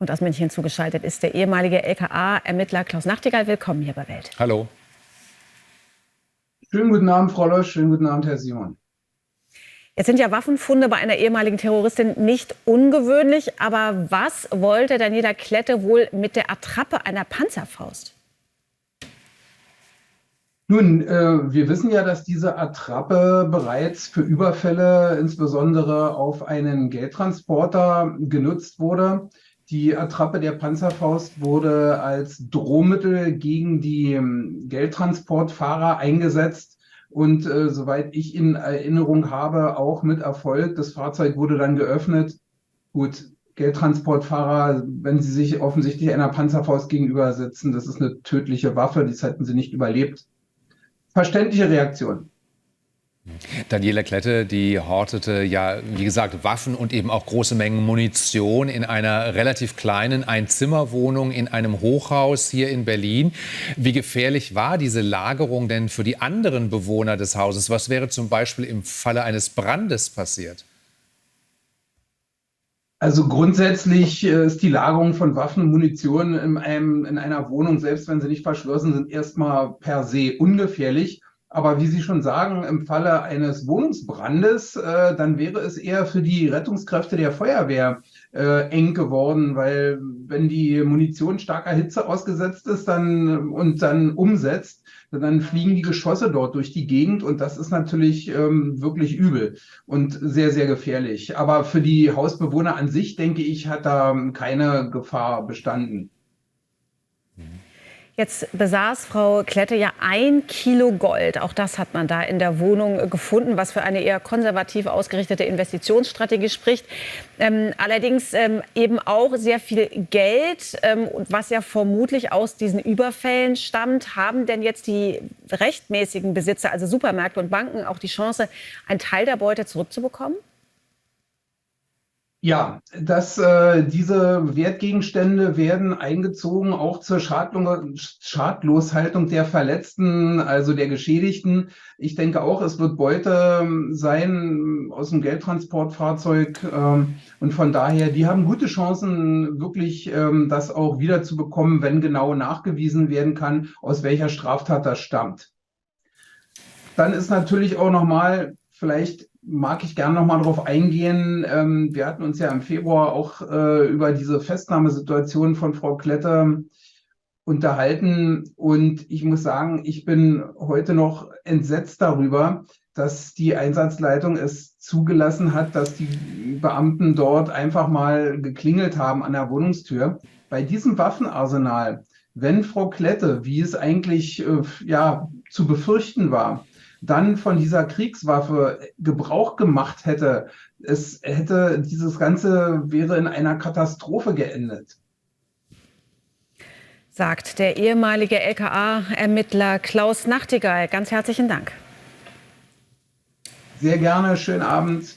Und aus München zugeschaltet ist der ehemalige LKA-Ermittler Klaus Nachtigall. Willkommen hier bei Welt. Hallo. Schönen guten Abend, Frau Losch. Schönen guten Abend, Herr Simon. Jetzt sind ja Waffenfunde bei einer ehemaligen Terroristin nicht ungewöhnlich. Aber was wollte Daniela Klette wohl mit der Attrappe einer Panzerfaust? Nun, wir wissen ja, dass diese Attrappe bereits für Überfälle, insbesondere auf einen Geldtransporter, genutzt wurde. Die Attrappe der Panzerfaust wurde als Drohmittel gegen die Geldtransportfahrer eingesetzt und soweit ich in Erinnerung habe, auch mit Erfolg. Das Fahrzeug wurde dann geöffnet. Gut, Geldtransportfahrer, wenn sie sich offensichtlich einer Panzerfaust gegenüber sitzen, das ist eine tödliche Waffe, das hätten sie nicht überlebt. Verständliche Reaktion. Daniela Klette, die hortete ja, wie gesagt, Waffen und eben auch große Mengen Munition in einer relativ kleinen Einzimmerwohnung in einem Hochhaus hier in Berlin. Wie gefährlich war diese Lagerung denn für die anderen Bewohner des Hauses? Was wäre zum Beispiel im Falle eines Brandes passiert? Also grundsätzlich ist die Lagerung von Waffen und Munition in einer Wohnung, selbst wenn sie nicht verschlossen sind, erstmal per se ungefährlich. Aber wie Sie schon sagen, im Falle eines Wohnungsbrandes, dann wäre es eher für die Rettungskräfte der Feuerwehr eng geworden, weil wenn die Munition starker Hitze ausgesetzt ist und dann umsetzt, dann fliegen die Geschosse dort durch die Gegend und das ist natürlich wirklich übel und sehr, sehr gefährlich. Aber für die Hausbewohner an sich, denke ich, hat da keine Gefahr bestanden. Jetzt besaß Frau Klette ja 1 Kilo Gold. Auch das hat man da in der Wohnung gefunden, was für eine eher konservativ ausgerichtete Investitionsstrategie spricht. Allerdings eben auch sehr viel Geld, was ja vermutlich aus diesen Überfällen stammt. Haben denn jetzt die rechtmäßigen Besitzer, also Supermärkte und Banken, auch die Chance, einen Teil der Beute zurückzubekommen? Ja, diese Wertgegenstände werden eingezogen, auch zur Schadloshaltung der Verletzten, also der Geschädigten. Ich denke auch, es wird Beute sein aus dem Geldtransportfahrzeug. Und von daher, die haben gute Chancen, wirklich das auch wiederzubekommen, wenn genau nachgewiesen werden kann, aus welcher Straftat das stammt. Dann ist natürlich auch nochmal, vielleicht mag ich gerne noch mal darauf eingehen. Wir hatten uns ja im Februar auch über diese Festnahmesituation von Frau Klette unterhalten. Und ich muss sagen, ich bin heute noch entsetzt darüber, dass die Einsatzleitung es zugelassen hat, dass die Beamten dort einfach mal geklingelt haben an der Wohnungstür. Bei diesem Waffenarsenal, wenn Frau Klette, wie es eigentlich zu befürchten war, dann von dieser Kriegswaffe Gebrauch gemacht hätte, dieses Ganze wäre in einer Katastrophe geendet. Sagt der ehemalige LKA-Ermittler Klaus Nachtigall. Ganz herzlichen Dank. Sehr gerne, schönen Abend.